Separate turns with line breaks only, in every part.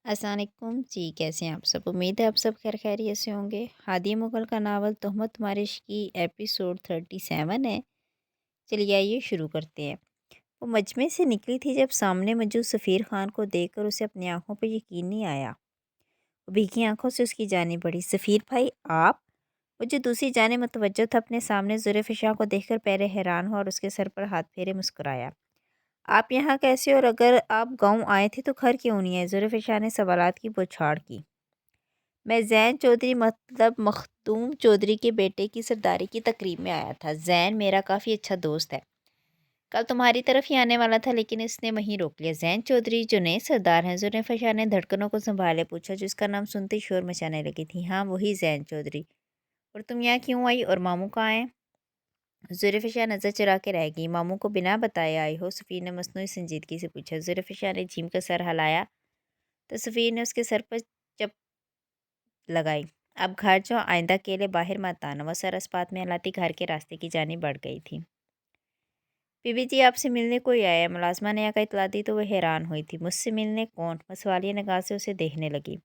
अस्सलाम वालेकुम जी। कैसे हैं आप सब? उम्मीद है आप सब खैर खैरियत से होंगे। हादी मुगल का नावल तोहमत तुम्हारिश की एपिसोड 37 है। चलिए आइए शुरू करते हैं। वो मजमे से निकली थी जब सामने मौजूद सफ़ीर खान को देखकर उसे अपनी आंखों पर यकीन नहीं आया। वो भीगी आंखों से उसकी जानिब बढ़ी। सफ़ीर भाई आप? मुझे दूसरी जानिब मुतवज्जो था अपने सामने ज़ुल्फ़ शाह को देखकर पहले हैरान हुआ और उसके सर पर हाथ फेरे मुस्कुराया। आप यहाँ कैसे, और अगर आप गाँव आए थे तो घर क्यों नहीं है? ज़ुल्फ़ शाह ने सवालात की बौछार की। मैं ज़ैन चौधरी मतलब मखदूम चौधरी के बेटे की सरदारी की तकरीब में आया था। ज़ैन मेरा काफ़ी अच्छा दोस्त है। कल तुम्हारी तरफ ही आने वाला था लेकिन इसने वहीं रोक लिया। ज़ैन चौधरी जो नए सरदार हैं? ज़ुल्फ़िकार ने धड़कनों को संभाले पूछा, जो इसका नाम सुनते ही शोर मचाने लगी थी। हाँ वही ज़ैन चौधरी। और तुम यहाँ क्यों आई, और मामू कहाँ हैं? ज़ुल्फ़िकार नज़र चुरा के रह गई। मामू को बिना बताए आई हो? सफ़ीर ने मसनूई संजीदगी से पूछा। ज़ुल्फ़िकार ने झीम कर सर हिलाया तो सफ़ीर ने उसके सर पर चप लगाई। अब घर जाओ, आइंदा अकेले बाहर मत आना। वह सर अस्पात में हिलाती घर के रास्ते की जानिब बढ़ गई थी। बीबी जी आपसे मिलने कोई आया है। मुलाजमा ने आकर इतला दी तो वह हैरान हुई थी। मुझसे मिलने कौन? वह सवालिया निगाह से उसे देखने लगी।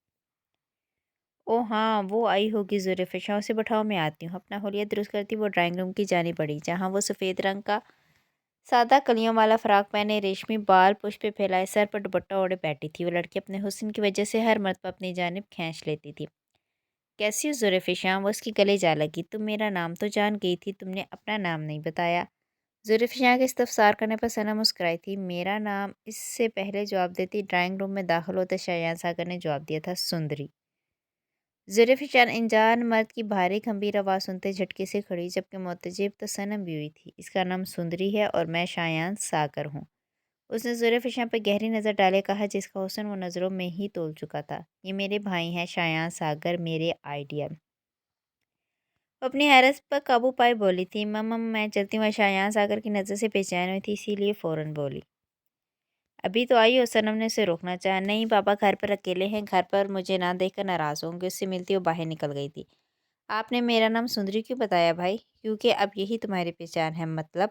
ओ हाँ वो आई होगी ज़ुल्फ़िकार, उसे बैठाओ मैं आती हूँ। अपना हुलिया दुरुस्त करती वो ड्राइंग रूम की जानिब बढ़ी, जहाँ वो सफ़ेद रंग का सादा कलियों वाला फ़्राक पहने, रेशमी बाल पुश पे फैलाए, सर पर दुपट्टा ओढ़े बैठी थी। वो लड़की अपने हुस्न की वजह से हर मर्तबा अपनी जानिब खींच लेती थी। कैसी हो ज़ुल्फ़िकार? वो उसके गले जा लगी। तुम मेरा नाम तो जान गई थी, तुमने अपना नाम नहीं बताया। ज़ुल्फ़िकार के इस्तफ़सार करने पर सना मुस्कुराई थी। मेरा नाम इससे पहले जवाब देती ड्राइंग रूम में दाखिल होते शायान सागर ने जवाब दिया था, सुंदरी। ज़ुल्फ़िकार अनजान मर्द की भारी गंभीर आवाज़ सुनते झटके से खड़ी, जबकि मुतजिब तो सनम भी हुई थी। इसका नाम सुंदरी है और मैं शायान सागर हूँ। उसने ज़ुल्फ़िकार पर गहरी नज़र डाले कहा, जिसका हुस्न वो नज़रों में ही तोल चुका था। ये मेरे भाई हैं शायान सागर, मेरे आइडियल। वो अपनी हैरत पर काबू पाए बोली थी, मम्मा मैं चलती हूँ। शायान सागर की नज़र से बेचैन हुई थी, इसीलिए फ़ौरन बोली, अभी तो आई हो? सनम ने उसे रोकना चाहा। नहीं पापा घर पर अकेले हैं, घर पर मुझे ना देखकर नाराज़ होंगे। उससे मिलती वो बाहर निकल गई थी। आपने मेरा नाम सुंदरी क्यों बताया भाई? क्योंकि अब यही तुम्हारी पहचान है। मतलब?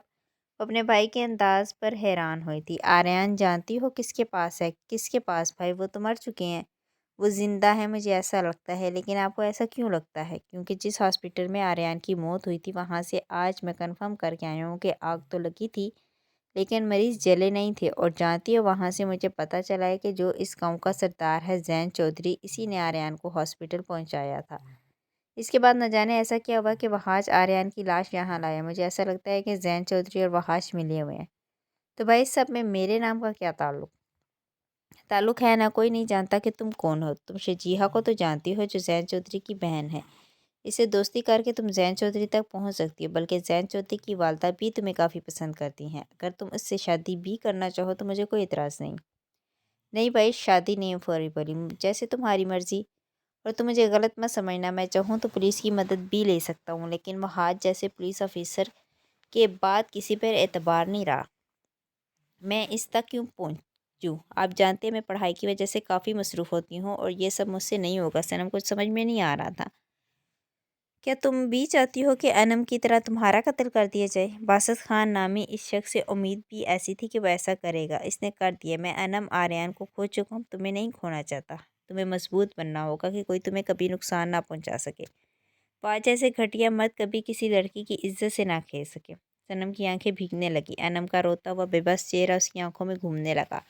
वो अपने भाई के अंदाज पर हैरान हुई थी। आर्यन जानती हो किसके पास है? किसके पास भाई? वो तो मर चुके हैं। वो ज़िंदा है मुझे ऐसा लगता है। लेकिन आपको ऐसा क्यों लगता है? क्योंकि जिस हॉस्पिटल में आर्यन की मौत हुई थी वहाँ से आज मैं कंफर्म करके आया हूँ कि आग तो लगी थी लेकिन मरीज़ जले नहीं थे। और जानती हो वहाँ से मुझे पता चला है कि जो इस गाँव का सरदार है ज़ैन चौधरी, इसी ने आर्यन को हॉस्पिटल पहुँचाया था। इसके बाद न जाने ऐसा क्या हुआ कि वहाज आर्यन की लाश यहाँ लाया। मुझे ऐसा लगता है कि ज़ैन चौधरी और वहाज मिले हुए हैं। तो भाई इस सब में मेरे नाम का क्या ताल्लुक? ताल्लुक है ना, कोई नहीं जानता कि तुम कौन हो। तुम शजीहा को तो जानती हो, जो ज़ैन चौधरी की बहन है। इससे दोस्ती करके तुम ज़ैन चौधरी तक पहुंच सकती हो। बल्कि ज़ैन चौधरी की वालदा भी तुम्हें काफ़ी पसंद करती हैं। अगर तुम उससे शादी भी करना चाहो तो मुझे कोई इतराज़ नहीं। नहीं भाई शादी नहीं, फौरी बोली, जैसे तुम्हारी मर्ज़ी। और तुम मुझे गलत मत समझना, मैं चाहूँ तो पुलिस की मदद भी ले सकता हूँ, लेकिन वो हाथ जैसे पुलिस ऑफिसर के बाद किसी पर एतबार नहीं रहा। मैं इस तक क्यों पहुँचूँ? आप जानते हैं मैं पढ़ाई की वजह से काफ़ी मसरूफ़ होती हूँ और ये सब मुझसे नहीं होगा। सनम कुछ समझ में नहीं आ रहा था। क्या तुम भी चाहती हो कि अनम की तरह तुम्हारा कत्ल कर दिया जाए? बासत खान नामी इस शख्स से उम्मीद भी ऐसी थी कि वह ऐसा करेगा। इसने कर दिया। मैं अनम आर्यन को खो चुका हूँ, तुम्हें नहीं खोना चाहता। तुम्हें मजबूत बनना होगा कि कोई तुम्हें कभी नुकसान ना पहुँचा सके। वह जैसे घटिया मर्द कभी किसी लड़की की इज्जत से ना खेल सके। सनम की आंखें भीगने लगी। अनम का रोता हुआ बेबस चेहरा उसकी आंखों में घूमने लगा।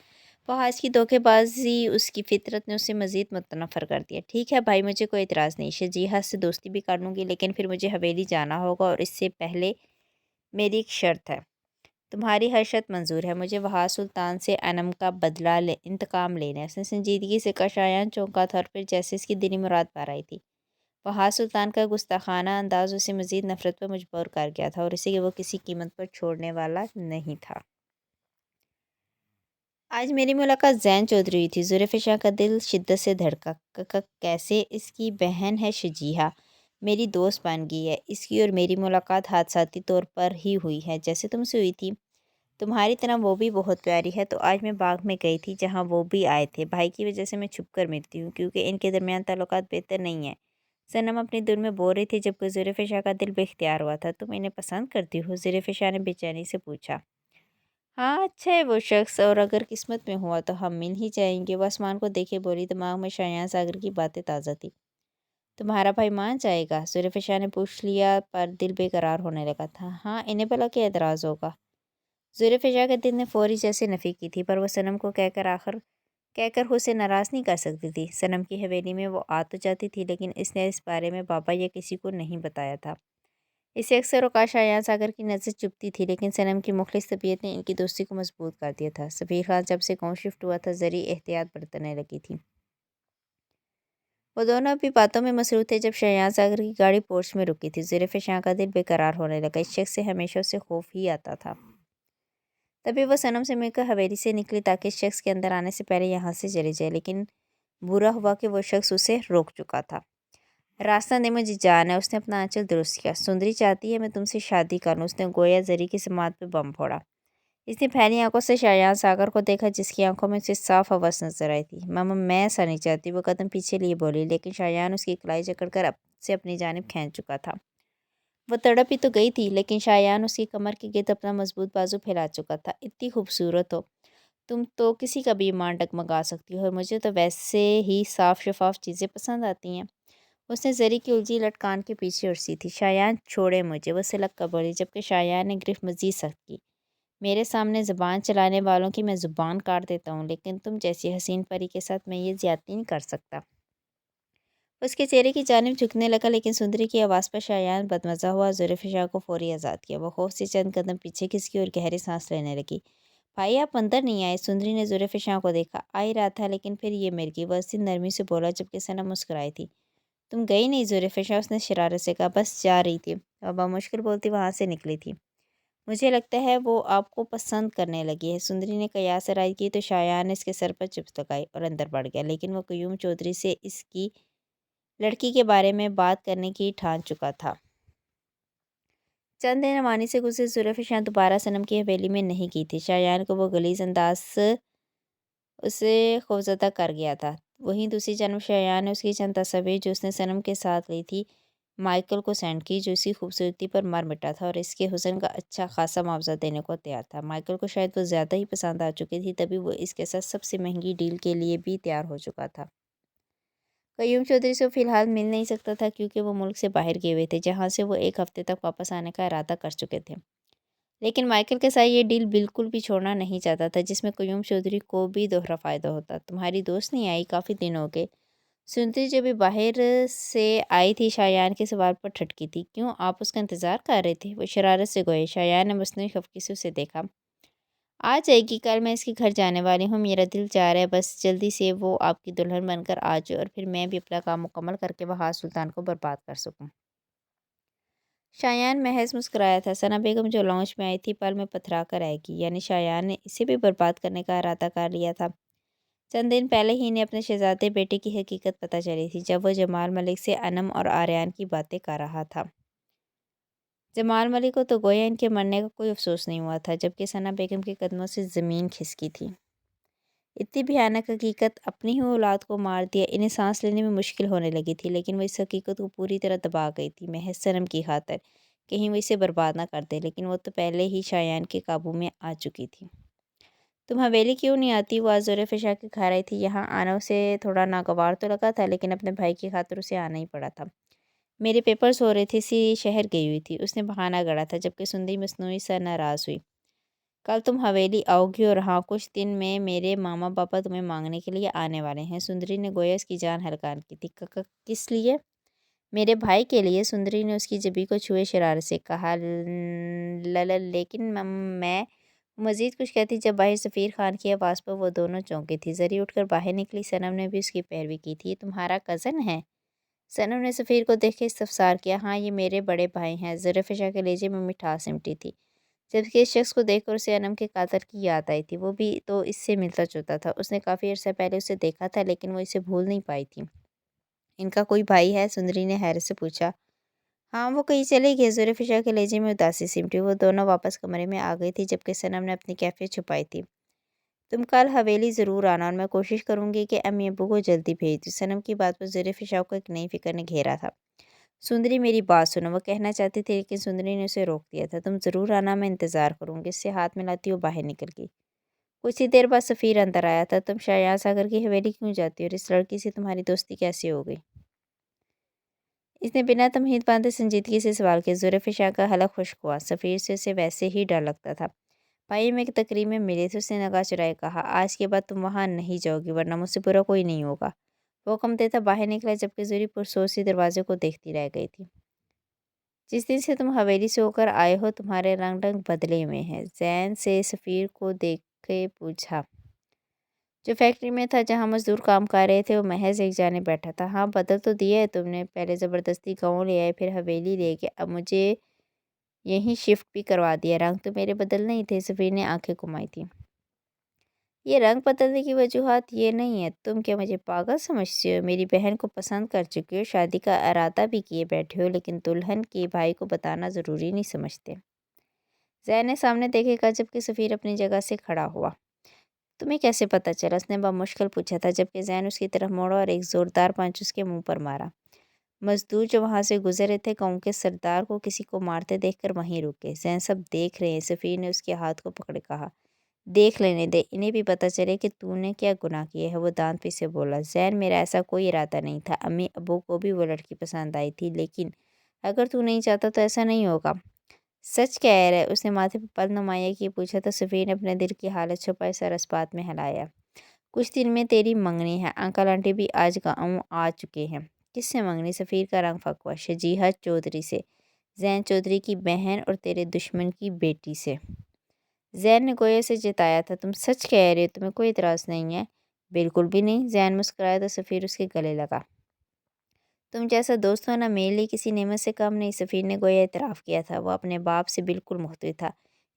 फहाज की धोखेबाजी उसकी फितरत ने उसे मज़ीद मुतनफ़र कर दिया। ठीक है भाई मुझे कोई इतराज़ नहीं, शजीहा से दोस्ती भी कर लूँगी, लेकिन फिर मुझे हवेली जाना होगा और इससे पहले मेरी एक शर्त है। तुम्हारी हर शर्त मंजूर है। मुझे वहाँ सुल्तान से अनम का बदला इंतकाम लेना है। उसने संजीदगी से कहा। शायान चौंका था और फिर जैसे इसकी दिली मुराद पर आई थी। वहाँ सुल्तान का गुस्ताखाना अंदाज उसे मज़ीद नफ़रत पर मजबूर कर गया था और इसे वो किसी कीमत पर छोड़ने वाला नहीं था। आज मेरी मुलाकात ज़ैन चौधरी हुई थी। ज़ुल्फ़िकार का दिल शिद्दत से धड़का। कैसे? इसकी बहन है शजीहा, मेरी दोस्त बन गई है। इसकी और मेरी मुलाकात हादसाती तौर पर ही हुई है, जैसे तुमसे हुई थी। तुम्हारी तरह वो भी बहुत प्यारी है। तो आज मैं बाग में गई थी जहाँ वो भी आए थे। भाई की वजह से मैं छुप कर मिलती हूँ क्योंकि इनके दरमियान ताल्लुकात बेहतर नहीं है। सनम अपनी दिल में बोल रही थी जबकि ज़ुल्फ़िकार का दिल बेख्तियार हुआ था। तुम इन्हें पसंद करती हो? ज़ुल्फ़िकार ने बेचैनी से पूछा। हाँ अच्छा है वो शख्स, और अगर किस्मत में हुआ तो हम मिल ही जाएंगे। वो आसमान को देखे बोली। दिमाग में शायान सागर की बातें ताज़ा थी। तुम्हारा भाई मान जाएगा? जुल्फ़िकार ने पूछ लिया, पर दिल बेकरार होने लगा था। हाँ, इन्हें भला क्या एतराज़ होगा? जुल्फ़िकार के दिल ने फौरी जैसे नफ़ी की थी, पर वो सनम को कहकर उसे नाराज़ नहीं कर सकती थी। सनम की हवेली में वो आ तो जाती थी, लेकिन इसने इस बारे में बाबा या किसी को नहीं बताया था। इसे अक्सर औकात शायान सागर की नज़र चुभती थी, लेकिन सनम की मुखलिस तबीयत ने इनकी दोस्ती को मजबूत कर दिया था। सफ़ीर खान जब से गाँव शिफ्ट हुआ था, ज़री एहतियात बरतने लगी थी। वो दोनों अपनी बातों में मसरूफ़ थे जब शायान सागर की गाड़ी पोर्च में रुकी थी। जुल्फ़िकार का दिल बेकरार होने लगा। इस शख्स से हमेशा उसे खौफ ही आता था। तभी वो सनम से मिलकर हवेली से निकली, ताकि इस शख्स के अंदर आने से पहले यहाँ से चली जाए, लेकिन बुरा हुआ कि वो शख्स उसे रोक चुका था। रास्ता दे मुझे जाना है। उसने अपना आंचल दुरुस्त किया। सुंदरी चाहती है मैं तुमसे शादी करूं। उसने गोया जरी की समात पे बम फोड़ा। इसने फैली आंखों से शायान सागर को देखा, जिसकी आंखों में उसे साफ हवस नजर आई थी। मामा मैं ऐसा नहीं चाहती। वो कदम पीछे लिए बोली, लेकिन शायान उसकी कलाई जकड़कर से अपनी जानिब खींच चुका था। वो तड़प ही तो गई थी, लेकिन शायान उसकी कमर के गिर्द अपना मजबूत बाजू फैला चुका था। इतनी खूबसूरत हो तुम तो किसी का भी ईमान डगमगा सकती हो, और मुझे तो वैसे ही साफ शफाफ चीज़ें पसंद आती हैं। उसने जरी की उलझी लट कान के पीछे उड़सी थी। शायान छोड़े मुझे, वो सिलक कर बोली, जबकि शायान ने गिरफ्त मजीद सख्त की। मेरे सामने ज़ुबान चलाने वालों की मैं ज़ुबान काट देता हूँ, लेकिन तुम जैसी हसीन परी के साथ मैं ये ज्यादती नहीं कर सकता। उसके चेहरे की जानिब झुकने लगा, लेकिन सुंदरी की आवाज़ पर शायान बदमज़ा हुआ। जुल्फ़िकार को फौरी आज़ाद किया। वो खौफ से चंद कदम पीछे खिसकी और गहरी सांस लेने लगी। भाई आप अंदर नहीं आए? सुंदरी ने जुल्फ़िकार को देखा। आ ही रहा था, लेकिन फिर ये मिल गई। वह हसीन नरमी से बोला, जबकि सनम मुस्कुराई थी। तुम गई नहीं जुल्फ़िकार? उसने शरारत से कहा। बस जा रही थी। और बमुश्किल बोलती वहाँ से निकली थी। मुझे लगता है वो आपको पसंद करने लगी है। सुंदरी ने कयास राय की तो शायान ने इसके सर पर चिप्स लगाई और अंदर बढ़ गया, लेकिन वो क्यूम चौधरी से इसकी लड़की के बारे में बात करने की ठान चुका था। चंद दिन अमानी से गुजरे जुल्फ़िकार दोबारा सनम की हवेली में नहीं की थी। शायान को वो गलीज़ अंदाज उसे खौफज़दा कर गया था। वहीं दूसरी जानब शायान ने उसकी चंद तस्वीर जो उसने सनम के साथ ली थी माइकल को सेंड की, जो इसकी खूबसूरती पर मर मिटा था और इसके हुस्न का अच्छा खासा मुआवजा देने को तैयार था। माइकल को शायद वो ज़्यादा ही पसंद आ चुकी थी, तभी वो इसके साथ सबसे महंगी डील के लिए भी तैयार हो चुका था। कयूम चौधरी से वो फिलहाल मिल नहीं सकता था, क्योंकि वो मुल्क से बाहर गए हुए थे, जहाँ से वो एक हफ्ते तक वापस आने का इरादा कर चुके थे। लेकिन माइकल के साथ ये डील बिल्कुल भी छोड़ना नहीं चाहता था, जिसमें कयूम चौधरी को भी दोहरा फ़ायदा होता। तुम्हारी दोस्त नहीं आई? काफ़ी दिन हो गए। सुनती जब भी बाहर से आई थी, शायान के सवाल पर ठटकी थी। क्यों, आप उसका इंतज़ार कर रहे थे? वो शरारत से गोए। शायान ने मसनूई खफकी से उसे देखा। आ जाएगी, कल मैं इसके घर जाने वाली हूँ। मेरा दिल चाह रहा है बस जल्दी से वो आपकी दुल्हन बनकर आ जाए, और फिर मैं भी अपना काम मुकम्मल करके बहार सुल्तान को बर्बाद कर सकूँ। शायान महज मुस्कुराया था। सना बेगम जो लॉन्च में आई थी, पल में पथरा कर आएगी, यानी शायान ने इसे भी बर्बाद करने का इरादा कर लिया था। चंद दिन पहले ही इन्हें अपने शहजादे बेटे की हकीकत पता चली थी, जब वह जमाल मलिक से अनम और आर्यान की बातें कर रहा था। जमाल मलिक को तो गोया इनके मरने का कोई अफसोस नहीं हुआ था, जबकि सना बेगम के कदमों से ज़मीन खिसकी थी। इतनी भयानक हकीकत, अपनी ही औलाद को मार दिया। इन्हें सांस लेने में मुश्किल होने लगी थी, लेकिन वो इस हकीकत को पूरी तरह दबा गई थी, महज सनम की खातर, कहीं वो इसे बर्बाद ना कर दे। लेकिन वो तो पहले ही शायान के काबू में आ चुकी थी। तुम हवेली क्यों नहीं आती? वो आज ज़ुल्फ़िकार के घर आई थी। यहाँ आना उसे थोड़ा नागवार तो लगा था, लेकिन अपने भाई की खातिर उसे आना ही पड़ा था। मेरे पेपर्स हो रहे थे, इसी शहर गई हुई थी। उसने बहाना गढ़ा था, जबकि सुंदरी मसनूई सा नाराज़ हुई। कल तुम हवेली आओगी, और हाँ, कुछ दिन में मेरे मामा पापा तुम्हें मांगने के लिए आने वाले हैं। सुंदरी ने गोया इसकी जान हल्का की थी। किस लिए? मेरे भाई के लिए। सुंदरी ने उसकी जबी को छुए शरारत से कहा। लेकिन मैं मजीद कुछ कहती जब बाहर सफ़ीर खान की आवाज़ पर वो दोनों चौंकी थी। जरी उठकर बाहर निकली। सनम ने भी उसकी पैरवी की थी। ये तुम्हारा कज़न है? सनम ने सफ़ीर को देख के इस्तफसार किया। हाँ, ये मेरे बड़े भाई हैं। ज़ुल्फ़िकार के लहजे में मिठास सिमटी थी, जबकि इस शख्स को देखकर उसे अनम के कातर की याद आई थी। वो भी तो इससे मिलता जुलता था। उसने काफ़ी अर्सा पहले उसे देखा था, लेकिन वो इसे भूल नहीं पाई थी। इनका कोई भाई है? सुंदरी ने हैरत से पूछा। हाँ, वो कहीं चले गए। ज़ुल्फ़िकार के लहजे में उदासी सिमटी। वो दोनों वापस कमरे में आ गई थी, जबकि सनम ने अपनी कैफियत छुपाई थी। तुम कल हवेली ज़रूर आना, और मैं कोशिश करूँगी कि अम्मी अब्बू को जल्दी भेज दूँ। सनम की बात पर ज़ुल्फ़िकार को एक नई फ़िक्र ने घेरा था। سندری میری بات سنو، وہ کہنا چاہتی تھی لیکن سندری نے اسے روک دیا تھا۔ تم ضرور آنا، میں انتظار کروں گی، اس سے ہاتھ ملاتی وہ باہر نکل گئی۔ کچھ ہی دیر بعد سفیر اندر آیا تھا۔ تم شایان ساگر کی حویلی کیوں جاتی ہو اور اس لڑکی سے تمہاری دوستی کیسے ہو گئی؟ اس نے بنا تمہید باندھے سنجیدگی سے سوال کیا۔ زلیخا کا حلق خشک ہوا۔ سفیر سے اسے ویسے ہی ڈر لگتا تھا۔ بھائی میں ایک تقریب میں ملے تھے، اس نے نگاہ چرائے کہا۔ آج کے بعد تم وہاں نہیں جاؤ گی ورنہ مجھ سے برا کوئی نہیں ہوگا۔ وہ حکم دیتا باہر نکلا جبکہ زوری پرسوسی دروازے کو دیکھتی رہ گئی تھی۔ جس دن سے تم حویلی سے ہو کر آئے ہو تمہارے رنگ بدلے ہوئے ہیں، زین سے سفیر کو دیکھ کے پوچھا۔ جو فیکٹری میں تھا جہاں مزدور کام کر رہے تھے وہ محض ایک جانب بیٹھا تھا۔ ہاں بدل تو دیا ہے تم نے، پہلے زبردستی گاؤں لے آئے پھر حویلی لے گئے، اب مجھے یہیں شفٹ بھی کروا دیا۔ رنگ تو میرے بدل نہیں تھے، سفیر نے آنکھیں گھمائی تھیں۔ یہ رنگ بدلنے کی وجوہات یہ نہیں ہے۔ تم کیا مجھے پاگل سمجھتے ہو؟ میری بہن کو پسند کر چکے ہو، شادی کا ارادہ بھی کیے بیٹھے ہو، لیکن دلہن کے بھائی کو بتانا ضروری نہیں سمجھتے۔ زین نے سامنے دیکھے کہا جبکہ سفیر اپنی جگہ سے کھڑا ہوا۔ تمہیں کیسے پتہ چلا؟ اس نے بمشکل پوچھا تھا جبکہ زین اس کی طرف موڑا اور ایک زوردار پنچ اس کے منہ پر مارا۔ مزدور جو وہاں سے گزر رہے تھے گاؤں کے سردار کو کسی کو مارتے دیکھ کر وہیں رکے۔ زین سب دیکھ رہے ہیں، سفیر نے اس کے ہاتھ کو پکڑے کہا۔ دیکھ لینے دے، انہیں بھی پتہ چلے کہ تو نے کیا گناہ کیا ہے۔ وہ دانت پیسے بولا۔ زین میرا ایسا کوئی ارادہ نہیں تھا، امی ابو کو بھی وہ لڑکی پسند آئی تھی، لیکن اگر تو نہیں چاہتا تو ایسا نہیں ہوگا۔ سچ کہہ رہے؟ اس نے ماتھے پر پل نمایاں کیے پوچھا تو سفیر نے اپنے دل کی حالت چھپائے، سر اس بات میں ہلایا۔ کچھ دن میں تیری منگنی ہے، انکل آنٹی بھی آج گاؤں آ چکے ہیں۔ کس سے منگنی؟ سفیر کا رنگ پھک ہوا۔ شجیہہ چودھری سے، زین چودھری کی بہن اور تیرے دشمن کی بیٹی سے۔ زین نے گویا سے جتایا تھا۔ تم سچ کہہ رہے ہو؟ تمہیں کوئی اعتراض نہیں ہے؟ بالکل بھی نہیں۔ زین مسکرایا تو سفیر اس کے گلے لگا۔ تم جیسا دوست ہونا میرے لیے کسی نعمت سے کم نہیں۔ سفیر نے گویا اعتراف کیا تھا۔ وہ اپنے باپ سے بالکل مختلف تھا،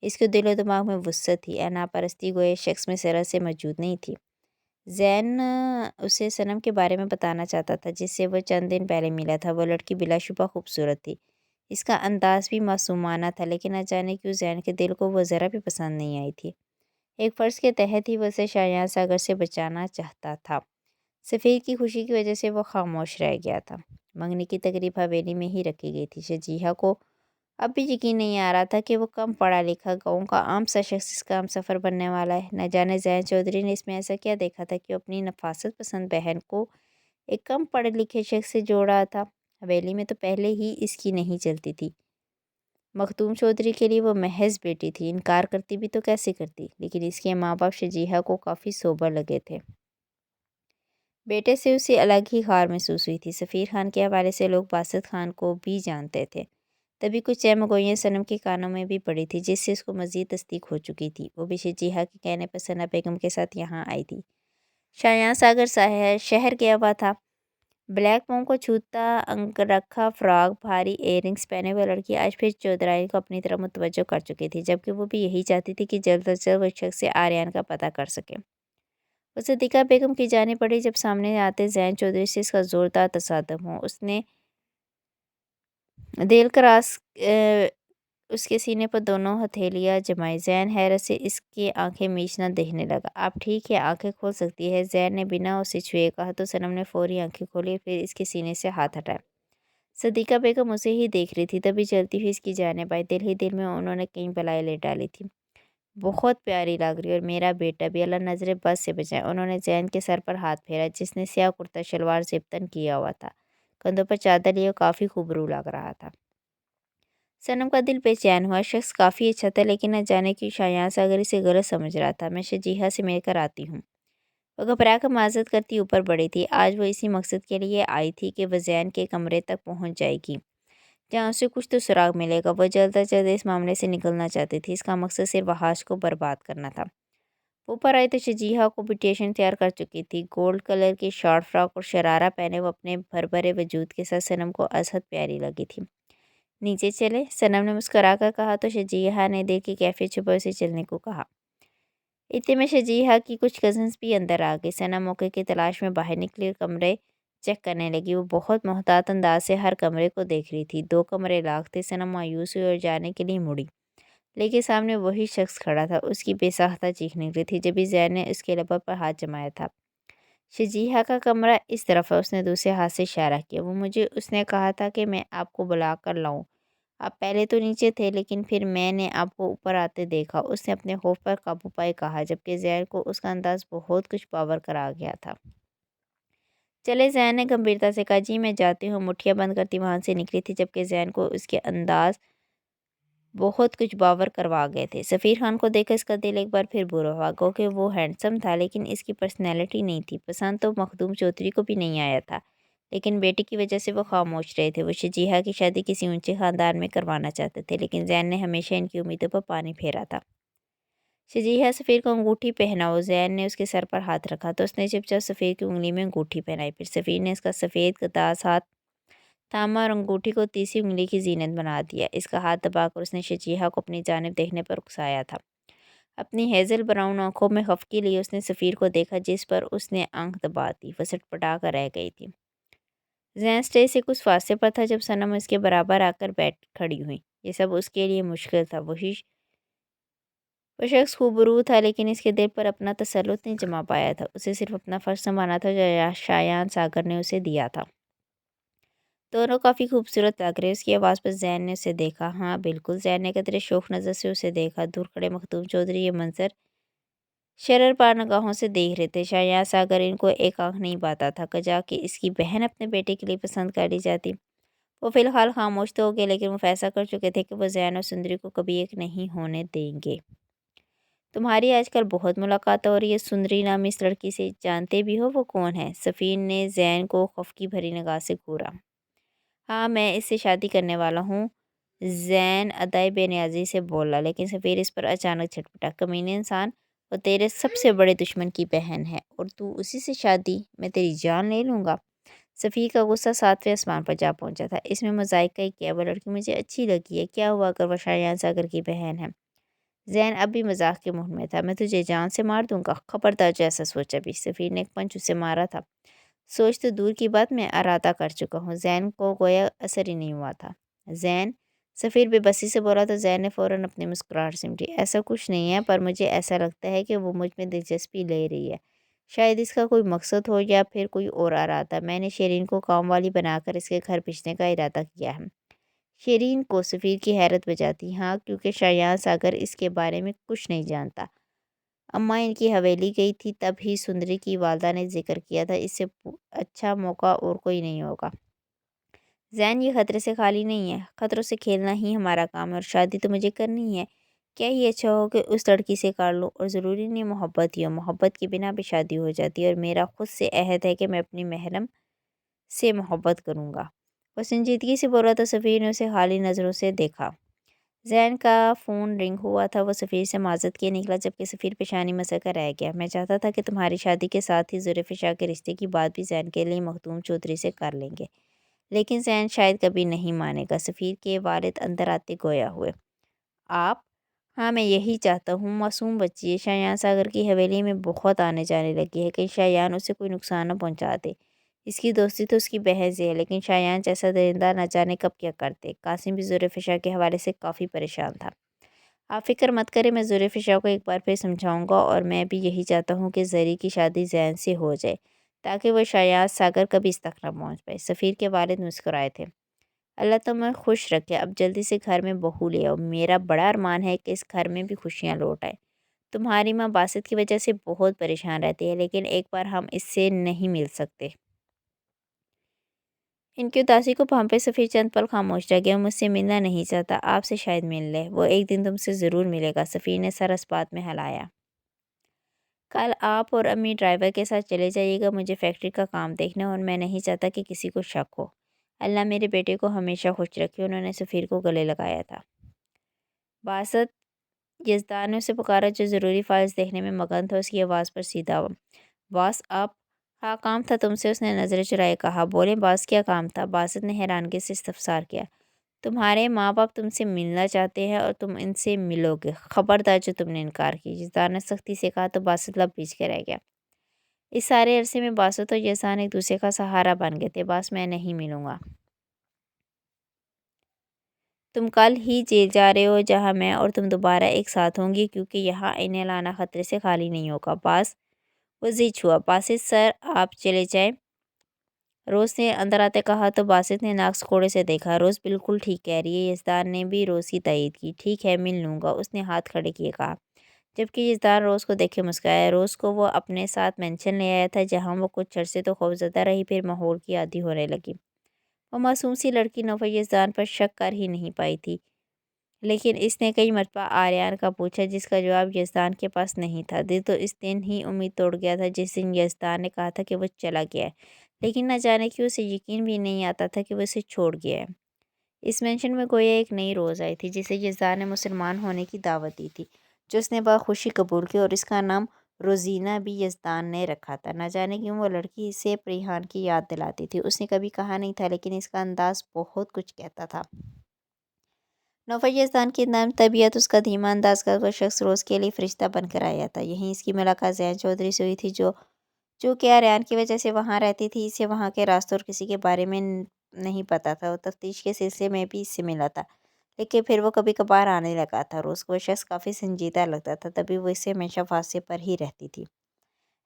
اس کے دل و دماغ میں وسعت تھی، انا پرستی گویا شخص میں ذرا سے موجود نہیں تھی۔ زین اسے صنم کے بارے میں بتانا چاہتا تھا جس سے وہ چند دن پہلے ملا تھا۔ وہ لڑکی بلا شبہ خوبصورت تھی، اس کا انداز بھی معصومانہ تھا، لیکن نہ جانے کیوں زین کے دل کو وہ ذرا بھی پسند نہیں آئی تھی۔ ایک فرض کے تحت ہی وہ اسے شایان ساگر سے بچانا چاہتا تھا۔ سفیر کی خوشی کی وجہ سے وہ خاموش رہ گیا تھا۔ منگنی کی تقریب حویلی میں ہی رکھی گئی تھی۔ شجیہہ کو اب بھی یقین نہیں آ رہا تھا کہ وہ کم پڑھا لکھا گاؤں کا عام سا شخص اس کا ہم سفر بننے والا ہے۔ نہ جانے زین چودھری نے اس میں ایسا کیا دیکھا تھا کہ وہ اپنی نفاست پسند بہن کو ایک کم پڑھے لکھے شخص سے جوڑا تھا۔ حویلی میں تو پہلے ہی اس کی نہیں چلتی تھی۔ مختوم چودھری کے لیے وہ محض بیٹی تھی، انکار کرتی بھی تو کیسے کرتی، لیکن اس کے ماں باپ شجیہہ کو کافی سوبر لگے تھے۔ بیٹے سے اسے الگ ہی خار محسوس ہوئی تھی۔ سفیر خان کے حوالے سے لوگ باسط خان کو بھی جانتے تھے۔ تبھی کچھ چہمگوئیاں صنم کے کانوں میں بھی پڑی تھی جس سے اس کو مزید تصدیق ہو چکی تھی۔ وہ بھی شجیہہ کے کہنے پر ثنا بیگم کے ساتھ یہاں آئی تھی۔ شایان ساگر شہر گیا ہوا تھا۔ بلیک پاؤں کو چھوتا انگرکھا فراک، بھاری ایئر رنگز پہنے وہ لڑکی آج پھر چودھرائن کو اپنی طرف متوجہ کر چکی تھی، جبکہ وہ بھی یہی چاہتی تھی کہ جلد از جلد وہ شخص سے آریان کا پتہ کر سکے۔ وہ صدیقہ بیگم کی جانب بڑھی جب سامنے آتے زین چودھری سے اس کا زوردار تصادم ہو۔ اس نے دل کراس اس کے سینے پر دونوں ہتھیلیاں جمائی۔ زین حیرت سے اس کی آنکھیں میچنا دیکھنے لگا۔ آپ ٹھیک ہے؟ آنکھیں کھول سکتی ہے؟ زین نے بنا اسے چھوئے کہا تو صنم نے فوری آنکھیں کھولی، پھر اس کے سینے سے ہاتھ ہٹائے۔ صدیقہ بیگم اسے ہی دیکھ رہی تھی، تبھی چلتی ہوئی اس کی جانب آئی۔ دل ہی دل میں انہوں نے کئی بلائیں لے ڈالی تھی۔ بہت پیاری لگ رہی اور میرا بیٹا بھی، اللہ نظر بد سے بچائے۔ انہوں نے زین کے سر پر ہاتھ پھیرا جس نے سیاہ کرتا شلوار زیب تن کیا ہوا تھا، کندھوں پر چادر لیے کافی خوبرو لگ رہا تھا۔ صنم کا دل بے چین ہوا۔ شخص کافی اچھا تھا، لیکن نہ جانے کیوں شایان ساگر اسے غلط سمجھ رہا تھا۔ میں شجیہہ سے مل کر آتی ہوں۔ وہ گھبرا کر معذرت کرتی اوپر بڑھی تھی۔ آج وہ اسی مقصد کے لیے آئی تھی کہ وہ زین کے کمرے تک پہنچ جائے گی جہاں اسے کچھ تو سراغ ملے گا۔ وہ جلد از جلد اس معاملے سے نکلنا چاہتی تھی، اس کا مقصد صرف وحاش کو برباد کرنا تھا۔ اوپر آئی تو شجیہہ کو بیوٹیشین تیار کر چکی تھی۔ گولڈ کلر کی شارٹ فراک اور شرارہ پہنے وہ اپنے بھربھرے وجود کے ساتھ صنم کو ازحد پیاری لگی تھی۔ نیچے چلے؟ صنم نے مسکرا کر کہا تو شجیہہ نے دل کی کیفیت چھپائے اسے چلنے کو کہا۔ اتنے میں شجیہہ کی کچھ کزنز بھی اندر آ گئی۔ صنم موقع کی تلاش میں باہر نکلی اور کمرے چیک کرنے لگی۔ وہ بہت محتاط انداز سے ہر کمرے کو دیکھ رہی تھی۔ 2 کمرے لاک تھے۔ صنم مایوس ہوئی اور جانے کے لیے مڑی، لیکن سامنے وہی شخص کھڑا تھا۔ اس کی بے ساختہ چیخ نکلی تھی جبھی زین نے اس کے لبوں پر ہاتھ جمایا تھا۔ شجیحہ کا کمرہ اس طرف ہے، اس نے دوسرے ہاتھ سے اشارہ کیا۔ وہ مجھے اس نے کہا تھا کہ میں آپ کو بلا کر لاؤں۔ آپ پہلے تو نیچے تھے لیکن پھر میں نے آپ کو اوپر آتے دیکھا۔ اس نے اپنے خوف پر قابو پائے کہا، جبکہ زین کو اس کا انداز بہت کچھ باور کرا گیا تھا۔ چلے، زین نے گمبھیرتا سے کہا۔ جی میں جاتی ہوں، مٹھیاں بند کرتی وہاں سے نکلی تھی، جبکہ زین کو اس کے انداز بہت کچھ باور کروا گئے تھے۔ سفیر خان کو دیکھ کر اس کا دل ایک بار پھر برا ہوا، گو کہ وہ ہینڈسم تھا لیکن اس کی پرسنالٹی نہیں تھی۔ پسند تو مخدوم چودھری کو بھی نہیں آیا تھا، لیکن بیٹی کی وجہ سے وہ خاموش رہے تھے۔ وہ شجیحہ کی شادی کسی اونچے خاندان میں کروانا چاہتے تھے، لیکن زین نے ہمیشہ ان کی امیدوں پر پانی پھیرا تھا۔ شجیحہ سفیر کو انگوٹھی پہناؤ۔ زین نے اس کے سر پر ہاتھ رکھا تو اس نے چپ چاپ سفیر کی انگلی میں انگوٹھی پہنائی۔ پھر سفیر نے اس کا سفید گداز ہاتھ تھاما اور انگوٹھی کو تیسری انگلی کی زینت بنا دیا۔ اس کا ہاتھ دبا کر اس نے شجیحہ کو اپنی جانب دیکھنے پر اکسایا تھا۔ اپنی ہیزل براؤن آنکھوں میں خفگی لی اس نے سفیر کو دیکھا، جس پر اس نے آنکھ دبا دی۔ وہ سٹپٹا کر رہ گئی تھی۔ زین اسٹیج سے کچھ فاصلے پر تھا جب صنم اس کے برابر آ کر بیٹھ کھڑی ہوئی۔ یہ سب اس کے لیے مشکل تھا۔ وہ شخص خوبرو تھا لیکن اس کے دل پر اپنا تسلط نہیں جما پایا تھا۔ اسے صرف اپنا فرض نبھانا تھا جو شایان ساگر نے اسے دیا تھا۔ دونوں کافی خوبصورت لگ رہے۔ اس کی آواز پر زین نے اسے دیکھا۔ ہاں بالکل۔ زین نے قدرے شوق نظر سے اسے دیکھا۔ دور کھڑے مخدوم چودھری یہ منظر شرر پار نگاہوں سے دیکھ رہے تھے۔ شایان ساگر ان کو ایک آنکھ نہیں پاتا تھا کجا کہ اس کی بہن اپنے بیٹے کے لیے پسند کر لی جاتی۔ وہ فی الحال خاموش تو ہو گئے لیکن وہ فیصلہ کر چکے تھے کہ وہ زین اور سندری کو کبھی ایک نہیں ہونے دیں گے۔ تمہاری آج کل بہت ملاقات ہو رہی ہے سندری نامی اس لڑکی سے، جانتے بھی ہو وہ کون ہے؟ سفیر نے زین کو خفگی بھری نگاہ سے گھورا۔ ہاں میں اس سے شادی کرنے والا ہوں، زین ادائے بے نیازی سے بولا، لیکن سفیر اس پر اچانک جھٹپٹا۔ کمینے انسان، وہ تیرے سب سے بڑے دشمن کی بہن ہے اور تو اسی سے شادی؟ میں تیری جان لے لوں گا۔ سفیر کا غصہ ساتویں آسمان پر جا پہنچا تھا۔ اس میں مذائقہ ہی کیا، وہ لڑکی مجھے اچھی لگی ہے، کیا ہوا اگر وہ شایان ساگر کی بہن ہے؟ زین اب بھی مذاق کے موڈ میں تھا۔ میں تجھے جان سے مار دوں گا، خبردار جو ایسا سوچا بھی۔ سفیر نے ایک پنچ اسے مارا تھا۔ سوچ تو دور کی بات، میں ارادہ کر چکا ہوں۔ زین کو گویا اثر ہی نہیں ہوا تھا۔ زین، سفیر بے بسی سے بولا تو زین نے فوراً اپنی مسکراہٹ سمٹی۔ ایسا کچھ نہیں ہے، پر مجھے ایسا لگتا ہے کہ وہ مجھ میں دلچسپی لے رہی ہے۔ شاید اس کا کوئی مقصد ہو یا پھر کوئی اور ارادہ۔ میں نے شیرین کو کام والی بنا کر اس کے گھر بھیجنے کا ارادہ کیا ہے۔ شیرین کو؟ سفیر کی حیرت بجاتی۔ ہاں، کیونکہ شایان ساگر اس کے بارے میں کچھ نہیں جانتا۔ اماں ان کی حویلی گئی تھی تب ہی سندری کی والدہ نے ذکر کیا تھا، اس سے اچھا موقع اور کوئی نہیں ہوگا۔ زین، یہ خطرے سے خالی نہیں ہے۔ خطروں سے کھیلنا ہی ہمارا کام ہے اور شادی تو مجھے کرنی ہے۔ کیا یہ اچھا ہو کہ اس لڑکی سے کر لوں؟ اور ضروری نہیں محبت ہی ہو، محبت کی بنا پہ شادی ہو جاتی ہے، اور میرا خود سے عہد ہے کہ میں اپنی محرم سے محبت کروں گا۔ وہ سنجیدگی سے بولا تو سفیر نے اسے خالی نظروں سے دیکھا۔ زین کا فون رنگ ہوا تھا۔ وہ سفیر سے معذرت کیے نکلا، جبکہ سفیر پیشانی مسل کر رہ گیا۔ میں چاہتا تھا کہ تمہاری شادی کے ساتھ ہی زرفشا کے رشتے کی بات بھی زین کے لیے مخدوم چودھری سے کر لیں گے، لیکن زین شاید کبھی نہیں مانے گا۔ سفیر کے والد اندر آتے گویا ہوئے۔ آپ؟ ہاں میں یہی چاہتا ہوں، معصوم بچی ہے، شایان ساگر کی حویلی میں بہت آنے جانے لگی ہے، کہیں شایان اسے کوئی نقصان نہ پہنچا دے۔ اس کی دوستی تو اس کی بہن سے ہے، لیکن شایان جیسا درندہ نہ جانے کب کیا کرتے۔ قاسم بھی زرفشا کے حوالے سے کافی پریشان تھا۔ آپ فکر مت کریں، میں زرفشا کو ایک بار پھر سمجھاؤں گا، اور میں بھی یہی چاہتا ہوں کہ زری کی شادی زین سے ہو جائے تاکہ وہ شایان ساگر کبھی اس تک نہ پہنچ پائے۔ سفیر کے والد مسکرائے تھے۔ اللہ تمہیں خوش رکھے، اب جلدی سے گھر میں بہو لے آؤ، میرا بڑا ارمان ہے کہ اس گھر میں بھی خوشیاں لوٹ آئیں۔ تمہاری ماں باسط کی وجہ سے بہت پریشان رہتی ہے، لیکن ایک بار ہم اس سے نہیں مل سکتے؟ ان کی اداسی کو بھانپے سفیر چند پل خاموش رہ گیا۔ مجھ سے ملنا نہیں چاہتا، آپ سے شاید مل لے، وہ ایک دن تم سے ضرور ملے گا۔ سفیر نے سر اس بات میں ہلایا۔ کل آپ اور امی ڈرائیور کے ساتھ چلے جائیے گا، مجھے فیکٹری کا کام دیکھنا ہے اور میں نہیں چاہتا کہ کسی کو شک ہو۔ اللہ میرے بیٹے کو ہمیشہ خوش رکھے۔ انہوں نے سفیر کو گلے لگایا تھا۔ باسط یزدان نے اسے پکارا جو ضروری فائلز دیکھنے میں مگن تھا۔ اس کی آواز پر سیدھا ہوا۔ باس آپ؟ ہاں کام تھا تم سے، اس نے نظریں چرائے کہا۔ بولیں باس، کیا کام تھا؟ باسط نے حیرانگی سے استفسار کیا۔ تمہارے ماں باپ تم سے ملنا چاہتے ہیں اور تم ان سے ملو گے، خبردار جو تم نے انکار کی، یزدان نے سختی سے کہا تو باسط لب پیچ کے رہ گیا۔ اس سارے عرصے میں باسط اور یزدان ایک دوسرے کا سہارا بن گئے تھے۔ باس میں نہیں ملوں گا۔ تم کل ہی جیل جا رہے ہو جہاں میں اور تم دوبارہ ایک ساتھ ہوں گی، کیونکہ یہاں انہیں لانا خطرے سے خالی نہیں ہوگا۔ باس وہ ضد چھوا۔ باسط سر آپ چلے جائیں، روز نے اندر آتے کہا تو باسط نے ناک کوڑے سے دیکھا۔ روز بالکل ٹھیک کہہ رہی ہے۔ یزدان نے بھی روز کی تائید کی۔ ٹھیک ہے، مل لوں گا، اس نے ہاتھ کھڑے کیے کہا، جبکہ یزدان روز کو دیکھ کے مسکرایا۔ روز کو وہ اپنے ساتھ مینشن لے آیا تھا جہاں وہ کچھ عرصے تو خوفزدہ رہی، پھر ماحول کی عادی ہونے لگی۔ وہ معصوم سی لڑکی نوفل یزدان پر شک کر ہی نہیں پائی تھی، لیکن اس نے کئی مرتبہ آریان کا پوچھا جس کا جواب یزدان کے پاس نہیں تھا۔ دل تو اس دن ہی امید توڑ گیا تھا جس دن یزدان نے کہا تھا کہ وہ چلا گیا ہے، لیکن نہ جانے کیوں اسے یقین بھی نہیں آتا تھا کہ وہ اسے چھوڑ گیا ہے۔ اس مینشن میں گویا ایک نئی روز آئی تھی جسے یزدان نے مسلمان ہونے کی دعوت دی تھی، جو اس نے بخوشی قبول کی، اور اس کا نام روزینہ بھی یزدان نے رکھا تھا۔ نہ جانے کیوں وہ لڑکی اسے پریحان کی یاد دلاتی تھی۔ اس نے کبھی کہا نہیں تھا، لیکن اس کا انداز بہت کچھ کہتا تھا۔ نوفل یزدان کی نرم طبیعت، اس کا دھیما انداز کا وہ شخص روز کے لیے فرشتہ بن کر آیا تھا۔ یہیں اس کی ملاقات زین چودھری سے ہوئی تھی، جو کہ آریان کی وجہ سے وہاں رہتی تھی۔ اسے وہاں کے راستوں اور کسی کے بارے میں نہیں پتا تھا۔ وہ تفتیش کے سلسلے میں بھی اس سے ملا تھا، لیکن پھر وہ کبھی کبھار آنے لگا تھا۔ روز کو وہ شخص کافی سنجیدہ لگتا تھا، تبھی وہ اس سے ہمیشہ فاصلے پر ہی رہتی تھی۔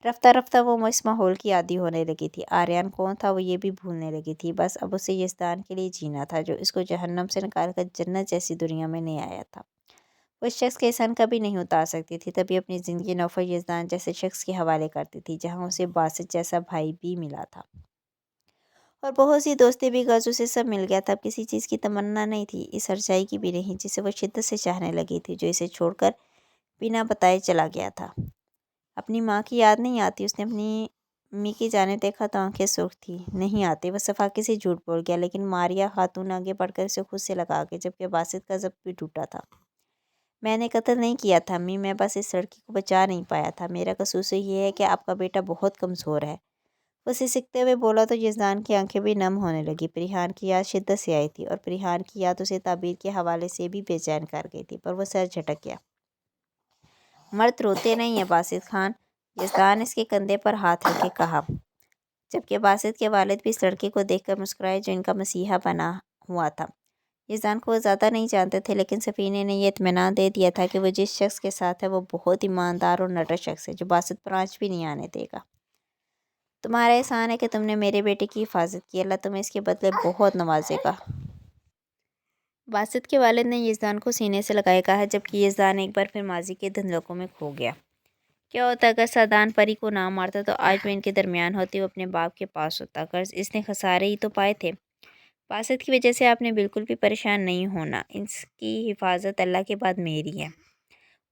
رفتہ رفتہ وہ اس ماحول کی عادی ہونے لگی تھی۔ آریان کون تھا وہ یہ بھی بھولنے لگی تھی۔ بس اب اسے یزدان کے لیے جینا تھا، جو اس کو جہنم سے نکال کر جنت جیسی دنیا میں لے آیا تھا۔ وہ اس شخص کے احسان کبھی نہیں اتار سکتی تھی، تبھی اپنی زندگی نوفل یزدان جیسے شخص کے حوالے کرتی تھی، جہاں اسے باسط جیسا بھائی بھی ملا تھا اور بہت سی دوستی بھی غرض اسے سب مل گیا تھا۔ اب کسی چیز کی تمنا نہیں تھی، اس سرچائی کی بھی نہیں جسے وہ شدت سے چاہنے لگی تھی، جو اسے چھوڑ کر بنا بتائے چلا گیا تھا۔ اپنی ماں کی یاد نہیں آتی؟ اس نے اپنی امی کی جانب دیکھا تو آنکھیں سرخ تھیں۔ نہیں آتی۔ وہ صفاقی سے جھوٹ بول گیا، لیکن ماریا خاتون آگے بڑھ کر اسے خود سے لگا گئی، جبکہ باسط کا ضبط بھی ٹوٹا تھا۔ میں نے قتل نہیں کیا تھا امی، میں بس اس لڑکی کو بچا نہیں پایا تھا۔ میرا قصور یہ ہے کہ آپ کا بیٹا بہت کمزور ہے۔ وہ سسکتے ہوئے بولا تو یزدان کی آنکھیں بھی نم ہونے لگی۔ پریحان کی یاد شدت سے آئی تھی، اور پریحان کی یاد اسے تعبیر کے حوالے سے بھی بے چین کر گئی تھی، پر وہ سر جھٹک گیا۔ مرد روتے نہیں ہیں باسط خان، یزدان اس کے کندھے پر ہاتھ رکھ کے کہا، جبکہ باسط کے والد بھی اس لڑکے کو دیکھ کر مسکرائے جو ان کا مسیحا بنا ہوا تھا۔ یزدان کو وہ زیادہ نہیں جانتے تھے، لیکن سفیر نے یہ اطمینان دے دیا تھا کہ وہ جس شخص کے ساتھ ہے وہ بہت ایماندار اور نڈر شخص ہے، جو باسط پر آنچ بھی نہیں آنے دے گا۔ تمہارا احسان ہے کہ تم نے میرے بیٹے کی حفاظت کی، اللہ تمہیں اس کے بدلے بہت نوازے گا۔ باسط کے والد نے یزدان کو سینے سے لگائے کہا، جبکہ یزدان ایک بار پھر ماضی کے دھندلکوں میں کھو گیا۔ کیا ہوتا اگر سادان پری کو نہ مارتا تو آج وہ ان کے درمیان ہوتی، وہ اپنے باپ کے پاس ہوتا۔ غرض اس نے خسارے ہی تو پائے تھے۔ باسط کی وجہ سے آپ نے بالکل بھی پریشان نہیں ہونا، اس کی حفاظت اللہ کے بعد میری ہے۔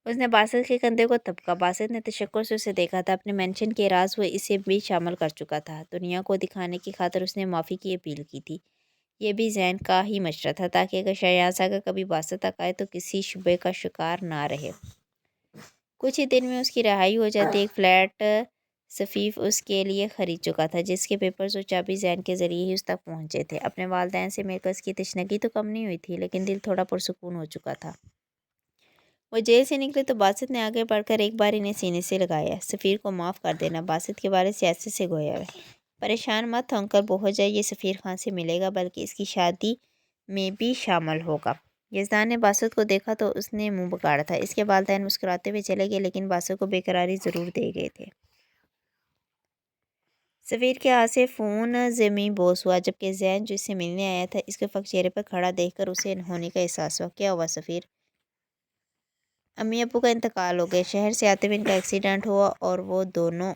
اس نے باسط کے کندھے کو تھپکا۔ باسط نے تشکر سے اسے دیکھا تھا۔ اپنے مینشن کے راز وہ اسے بھی شامل کر چکا تھا۔ دنیا کو دکھانے کی خاطر اس نے معافی کی اپیل کی تھی۔ یہ بھی زین کا ہی مشورہ تھا، تاکہ اگر شہناز آگے کبھی باسط تک آئے تو کسی شبہ کا شکار نہ رہے۔ کچھ ہی دن میں اس کی رہائی ہو جاتی۔ ایک فلیٹ سفیف اس کے لیے خرید چکا تھا، جس کے پیپرز اور چابی زین کے ذریعے ہی اس تک پہنچے تھے۔ اپنے والدین سے مل کر اس کی تشنگی تو کم نہیں ہوئی تھی، لیکن دل تھوڑا پرسکون ہو چکا تھا۔ وہ جیل سے نکلے تو باسط نے آگے بڑھ کر ایک بار انہیں سینے سے لگایا۔ سفیر کو معاف کر دینا، باسط کے والد سیاست سے گویا ہے۔ پریشان مت ہو انکل، بہت جلد یہ سفیر خان سے ملے گا، بلکہ اس کی شادی میں بھی شامل ہوگا۔ یزدان نے باسط کو دیکھا تو اس نے منہ بگاڑا تھا۔ اس کے والدین مسکراتے ہوئے چلے گئے، لیکن باسط کو بے قراری ضرور دے گئے تھے۔ سفیر کے ہاتھ سے فون زمیں بوس ہوا، جبکہ زین جو اس سے ملنے آیا تھا اس کے فق چہرے پر کھڑا دیکھ کر اسے ہونے کا احساس ہوا۔ کیا ہوا سفیر؟ امی ابو کا انتقال ہو گیا، شہر سے آتے ہوئے ان کا ایکسیڈنٹ ہوا اور وہ دونوں۔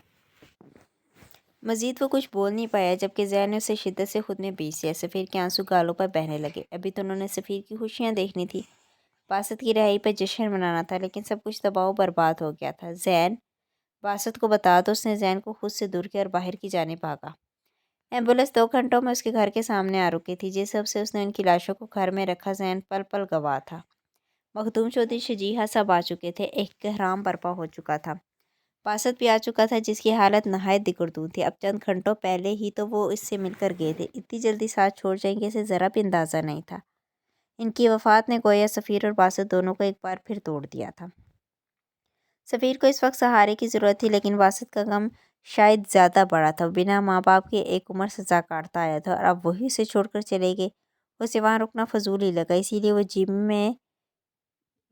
مزید وہ کچھ بول نہیں پایا، جبکہ زین نے اسے شدت سے خود میں بیچ لیا۔ سفیر کے آنسو گالوں پر بہنے لگے۔ ابھی تو انہوں نے سفیر کی خوشیاں دیکھنی تھی، باسط کی رہائی پر جشن منانا تھا، لیکن سب کچھ تباہ و برباد ہو گیا تھا۔ زین، باسط کو بتا دو۔ اس نے زین کو خود سے دور کیا اور باہر کی جانب بھاگا۔ ایمبولینس 2 گھنٹوں میں اس کے گھر کے سامنے آ رکی تھی۔ جس وقت سے اس نے ان کی لاشوں کو گھر میں رکھا، زین پل پل گواہ تھا۔ مخدوم چودھری شجیحہ سب آ چکے تھے، ایک احرام برپا ہو چکا تھا۔ باسط بھی آ چکا تھا، جس کی حالت نہایت دگردوں تھی۔ اب چند گھنٹوں پہلے ہی تو وہ اس سے مل کر گئے تھے۔ اتنی جلدی ساتھ چھوڑ جائیں گے اسے ذرا بھی اندازہ نہیں تھا۔ ان کی وفات نے گویا سفیر اور باسط دونوں کو ایک بار پھر توڑ دیا تھا۔ سفیر کو اس وقت سہارے کی ضرورت تھی، لیکن باسط کا غم شاید زیادہ بڑا تھا۔ وہ بنا ماں باپ کے ایک عمر سزا کاٹتا آیا تھا، اور اب وہی اسے چھوڑ کر چلے گئے۔ اسے وہاں رکنا فضول ہی لگا، اسی لیے وہ جم میں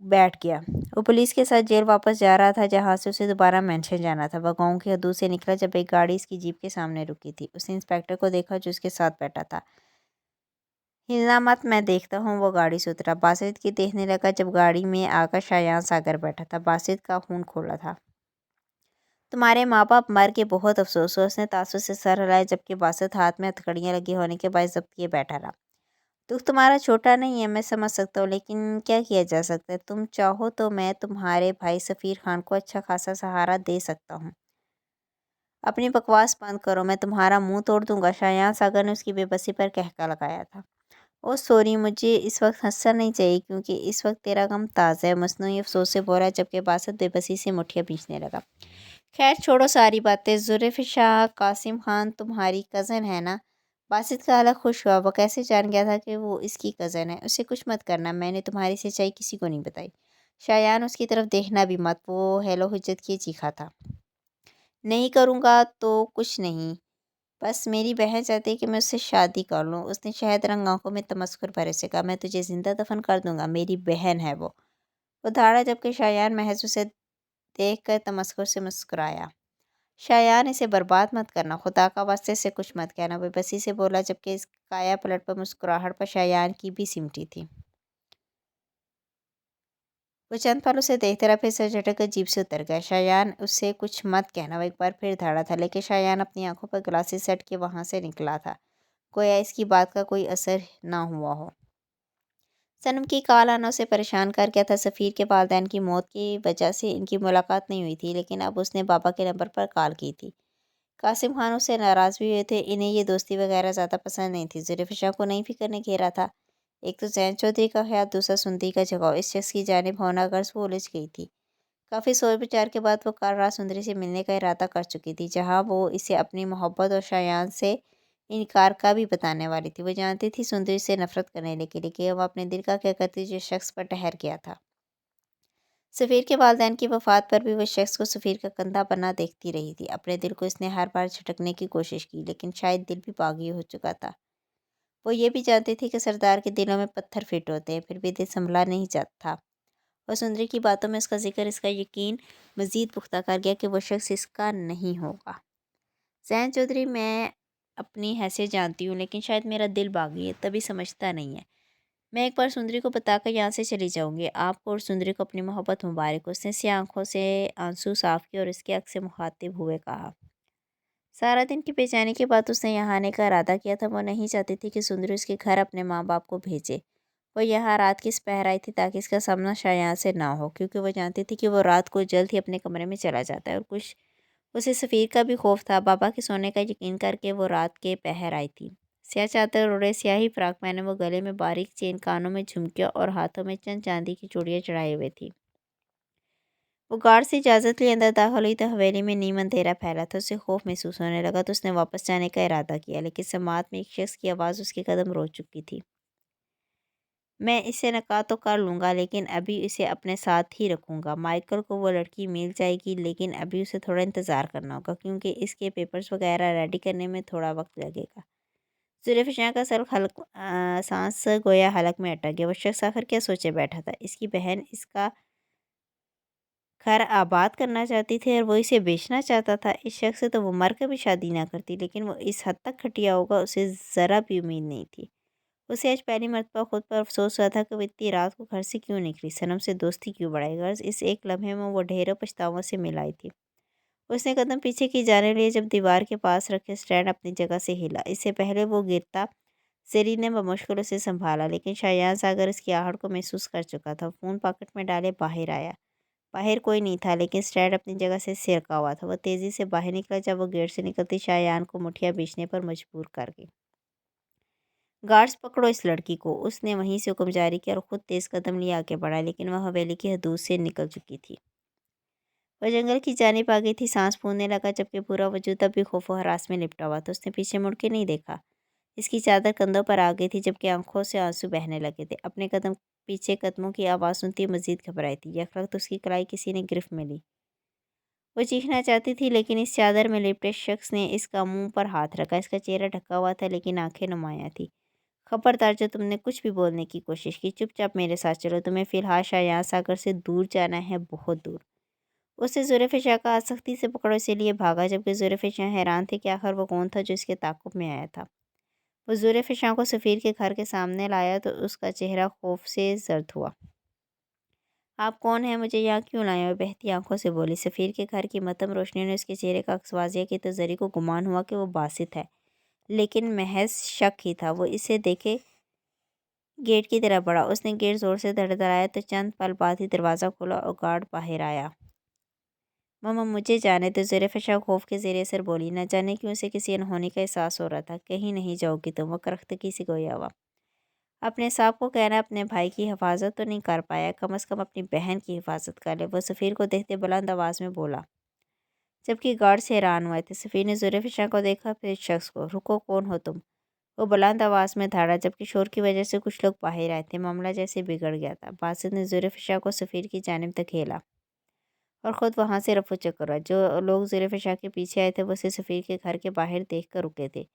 बैठ गया। वो पुलिस के साथ जेल वापस जा रहा था जहाँ से उसे दोबारा मेंशन जाना था। वह गाँव की हदूद से निकला जब एक गाड़ी इसकी जीप के सामने रुकी थी। उसने इंस्पेक्टर को देखा जो उसके साथ बैठा था। हिलना मत, मैं देखता हूँ। वो गाड़ी से उतरा। बासित की देखने लगा जब गाड़ी में आकर शायान सागर बैठा था। बासित का खून खोला था। तुम्हारे माँ बाप मर के बहुत अफसोस हुआ। उसने तासुर से सर हिलाया जबकि बासित हाथ में हथकड़ियाँ लगी होने के बाद जब्त किए बैठा रहा। दुख तुम्हारा छोटा नहीं है, मैं समझ सकता हूँ, लेकिन क्या किया जा सकता है? तुम चाहो तो मैं तुम्हारे भाई सफ़ीर खान को अच्छा खासा सहारा दे सकता हूँ। अपनी बकवास बंद करो, मैं तुम्हारा मुंह तोड़ दूंगा। शायान सागर ने उसकी बेबसी पर कहका लगाया था। ओ सॉरी, मुझे इस वक्त हंसना नहीं चाहिए क्योंकि इस वक्त तेरा गम ताज़ा है। मसनूई अफसोस से बोला जबकि बासत बेबसी से मुठियाँ भींचने लगा। खैर छोड़ो सारी बातें। जुल्फ़िकार कासिम खान तुम्हारी कज़न है ना? बासित का हालत खुश हुआ। वह कैसे जान गया था कि वो इसकी कज़न है? उसे कुछ मत करना, मैंने तुम्हारी सच्चाई किसी को नहीं बताई। शायान उसकी तरफ देखना भी मत। वो हेलो हुज्जत किए चीखा था। नहीं करूँगा तो कुछ नहीं, बस मेरी बहन चाहती है कि मैं उससे शादी कर लूँ। उसने शहद रंग आंखों में तमस्कुर भरे से कहा, मैं तुझे जिंदा दफन कर दूंगा, मेरी बहन है वो धाड़ा जबकि शायान महज उसे देख कर तमस्कुर से मुस्कुराया। शायान इसे बर्बाद मत करना, खुदा का वास्ते से कुछ मत कहना, वो बसी से बोला जबकि इस काया पलट पर मुस्कुराहट पर शायान की भी सिमटी थी। वो चंद पल उसे देखते रहा फिर सर झटक कर जीप से उतर गया। शायान उससे कुछ मत कहना, वो एक बार फिर धाड़ा था, लेकिन शायान अपनी आंखों पर ग्लासेस सेट के वहां से निकला था। गोया इसकी बात का कोई असर ना हुआ हो। सनम की कॉल आना उसे परेशान कर गया था। सफ़ीर के वालिदैन की मौत की वजह से इनकी मुलाकात नहीं हुई थी, लेकिन अब उसने बाबा के नंबर पर कॉल की थी। कासिम खान उससे नाराज़ भी हुए थे। इन्हें ये दोस्ती वगैरह ज़्यादा पसंद नहीं थी। जुल्फ़िकार को नई फिक्र ने घेरा था। एक तो जैन चौधरी का ख्याल, दूसरा सुंदरी का झुकाव। इस शख्स की जानिब होना गर्ज वो उलझ गई थी। काफ़ी सोच विचार के बाद वो कल रात सुंदरी से मिलने का इरादा कर चुकी थी, जहाँ वो इसे अपनी मोहब्बत और शायान से इनकार का भी बताने वाली थी। वो जानती थी सुंदरी से नफरत करने लगी, लेकिन वो अपने दिल का क्या करती जिस शख्स पर ठहर गया था। सफ़ीर के वालिदैन की वफ़ात पर भी वह शख्स को सफ़ीर का कंधा बना देखती रही थी। अपने दिल को इसने हर बार झटकने की कोशिश की, लेकिन शायद दिल भी बागी हो चुका था। वो ये भी जानती थी कि सरदार के दिलों में पत्थर फिट होते हैं, फिर भी दिल संभला नहीं जाता था। और सुंदरी की बातों में उसका जिक्र इसका यकीन मज़ीद पुख्ता कर गया कि वह शख्स इसका नहीं होगा। जैन चौधरी, मैं अपनी हैसियत जानती हूँ, लेकिन शायद मेरा दिल बागी है, तभी समझता नहीं है। मैं एक बार सुंदरी को बताकर यहाँ से चली जाऊँगी। आपको और सुंदरी को अपनी मोहब्बत मुबारक हो। उसने सी आंखों से आंसू साफ किए और इसके अक्स से मुखातिब हुए कहा। सारा दिन की बेचैनी के बाद उसने यहाँ आने का इरादा किया था। वो नहीं चाहती थी कि सुंदरी उसके घर अपने माँ बाप को भेजे। वो यहाँ रात की पहर आई थी ताकि इसका सामना शायद से ना हो, क्योंकि वो जानती थी कि वो रात को जल्द ही अपने कमरे में चला जाता है। और कुछ उसे सफ़ीर का भी खौफ था। बाबा के सोने का यकीन करके वो रात के पहर आई थी। स्याह चादर ओढ़े, स्याही फ्राक पहने, वो गले में बारीक चेन, कानों में झुमकियाँ और हाथों में चंद चांदी की चूड़ियाँ चढ़ाए हुए थी। वो गार्ड से इजाज़त लिए अंदर दाखिल हुई तो हवेली में नीम अंधेरा फैला था। उसे खौफ महसूस होने लगा तो उसने वापस जाने का इरादा किया, लेकिन समात में एक शख्स की आवाज़ उसके कदम रोक चुकी थी। मैं इसे नकाह तो कर लूँगा, लेकिन अभी इसे अपने साथ ही रखूँगा। माइकल को वो लड़की मिल जाएगी, लेकिन अभी उसे थोड़ा इंतज़ार करना होगा क्योंकि इसके पेपर्स वगैरह रेडी करने में थोड़ा वक्त लगेगा। जुल्फ़िकार का सर सांस गोया हलक में अटक गया। वो शख्स आखिर क्या सोचे बैठा था? इसकी बहन इसका घर आबाद करना चाहती थी और वो इसे बेचना चाहता था। इस शख्स से तो वो मर कर भी शादी ना करती, लेकिन वो इस हद तक खटिया होगा उसे ज़रा भी उम्मीद नहीं थी। उसे आज पहली मर्तबा खुद पर अफसोस हुआ था कि वो इतनी रात को घर से क्यों निकली, सनम से दोस्ती क्यों बढ़ाई। गर्ज इस एक लम्हे में वो ढेरों पछतावों से मिलाई थी। उसने कदम पीछे की जाने लिए जब दीवार के पास रखे स्टैंड अपनी जगह से हिला। इससे पहले वो गिरता जेरी ने बमुश्किल उसे संभाला, लेकिन शायान सागर इसकी आहट को महसूस कर चुका था। फ़ोन पॉकेट में डाले बाहर आया। बाहर कोई नहीं था, लेकिन स्टैंड अपनी जगह से सिरका हुआ था। वह तेज़ी से बाहर निकला। जब वो गेट से निकलती शायान को मुठिया बेचने पर मजबूर कर गई। गार्ड्स, पकड़ो इस लड़की को। उसने वहीं से हुक्म जारी किया और ख़ुद तेज़ कदम लिए आगे बढ़ा, लेकिन वह हवेली की हदूद से निकल चुकी थी। वह जंगल की जानिब आ गई थी। सांस फूलने लगा जबकि पूरा वजूद अब भी खौफ व हरास में लिपटा हुआ था। उसने पीछे मुड़ के नहीं देखा। इसकी चादर कंधों पर आ गई थी जबकि आंखों से आंसू बहने लगे थे। अपने कदम पीछे कदमों की आवाज़ सुनती मजीद घबराई थी। यकलख्त उसकी कलाई किसी ने गिरफ्त में ली। वो चीखना चाहती थी, लेकिन इस चादर में लिपटे शख्स ने इसका मुंह पर हाथ रखा। इसका चेहरा ढका हुआ था, लेकिन आंखें नुमायाँ थी। खबरदार जो तुमने कुछ भी बोलने की कोशिश की, चुपचाप मेरे साथ चलो, तुम्हें फ़िलहाल यहाँ सागर से दूर जाना है, बहुत दूर। उससे ज़ुल्फ़े शाह का सख्ती से पकड़ो इसीलिए भागा, जबकि ज़ुल्फ़े शाह हैरान थे कि आखिर वो कौन था जो इसके ताक़ुब में आया था। वो ज़ुल्फ़े शाह को सफ़ीर के घर के सामने लाया तो उसका चेहरा खौफ से जर्द हुआ। आप कौन हैं? मुझे यहाँ क्यों लाए? और बहती आंखों से बोली। सफ़ीर के घर की मद्धम रोशनी ने उसके चेहरे का अक्स वाज़िया की तो ज़री को गुमान हुआ कि वो बासित है, लेकिन महज शक ही था। वो इसे देखे गेट की तरफ बढ़ा। उसने गेट ज़ोर से धड़धड़ाया तो चंद पल बाद ही दरवाज़ा खुला और गार्ड बाहर आया। मम्मा मुझे जाने दो, ज़ुल्फ़े शाह खौफ के ज़ेर असर बोली। न जाने क्यों उसे किसी अनहोनी का एहसास हो रहा था। कहीं नहीं जाओगी तुम? वो करख्तगी से गोया हुआ। अपने साहब को कहना अपने भाई की हिफाजत तो नहीं कर पाया, कम से कम अपनी बहन की हिफाजत कर ले। वो सफ़ीर को देखते बुलंद आवाज़ में बोला, जबकि गार्ड से हैरान हुए थे। सफ़ीर ने ज़ुल्फ़े शाह को देखा, फिर शख्स को। रुको, कौन हो तुम? वो बुलंद आवाज़ में धाड़ा, जबकि शोर की वजह से कुछ लोग बाहर आए थे। मामला जैसे बिगड़ गया था। बासित ने ज़ुल्फ़े शाह को सफ़ीर की जानिब धकेला और ख़ुद वहाँ से रफू चक्कर हुआ। जो लोग ज़ुल्फ़े शाह के पीछे आए थे वो उसे सफ़ीर के घर के बाहर देख कर रुके थे।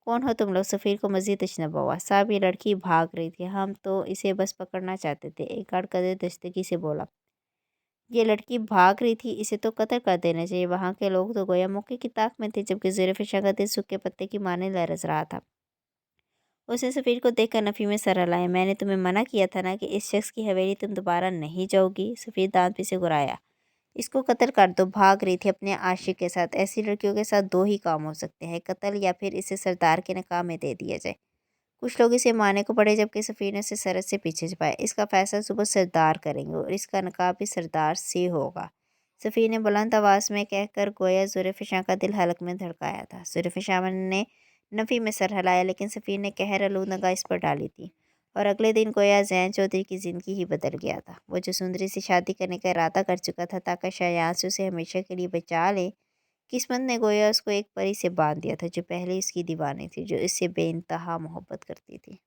कौन हो तुम लोग? सफ़ीर को मज़ीद अचनबा हुआ। साहब ये लड़की भाग रही थी, हम तो इसे बस पकड़ना चाहते थे। एक गार्ड कदर दस्तगी से बोला, ये लड़की भाग रही थी, इसे तो कत्ल कर देना चाहिए। वहाँ के लोग तो गोया मौके की ताक में थे, जबकि ज़ुल्फ़े शाह का दिल सूखे पत्ते की माने लरज़ रहा था। उसने सफ़ीर को देखकर नफ़ी में सर हिलाया। मैंने तुम्हें मना किया था ना कि इस शख्स की हवेली तुम दोबारा नहीं जाओगी। सफ़ीर दांत पीसे गुर्राया, इसको कत्ल कर दो। भाग रही थी अपने आशिक के साथ। ऐसी लड़कियों के साथ दो ही काम हो सकते हैं, कत्ल या फिर इसे सरदार के निकाह में दे दिया जाए। कुछ लोग इसे मारने को पड़े, जबकि सफ़ीर ने उसे सरहद से पीछे छुपाया। इसका फैसला सुबह सरदार करेंगे और इसका निकाह भी सरदार से होगा। सफ़ीर ने बुलंद आवाज़ में कहकर गोया ज़ुल्फ़े शाह का दिल हलक में धड़काया था। ज़ुल्फ़े शाह ने नफ़ी में सर हिलाया, लेकिन सफ़ीर ने कहर आलूद निगाह इस पर डाली थी। और अगले दिन गोया ज़ैन चौधरी की ज़िंदगी ही बदल गया था। वो जो सुंदरी से शादी करने का इरादा कर चुका था ताकि शायान से उसे हमेशा के लिए बचा ले, किस्मत ने गोया उसको एक परी से बांध दिया था जो पहले इसकी दीवानी थी, जो इससे बेइंतहा मोहब्बत करती थी।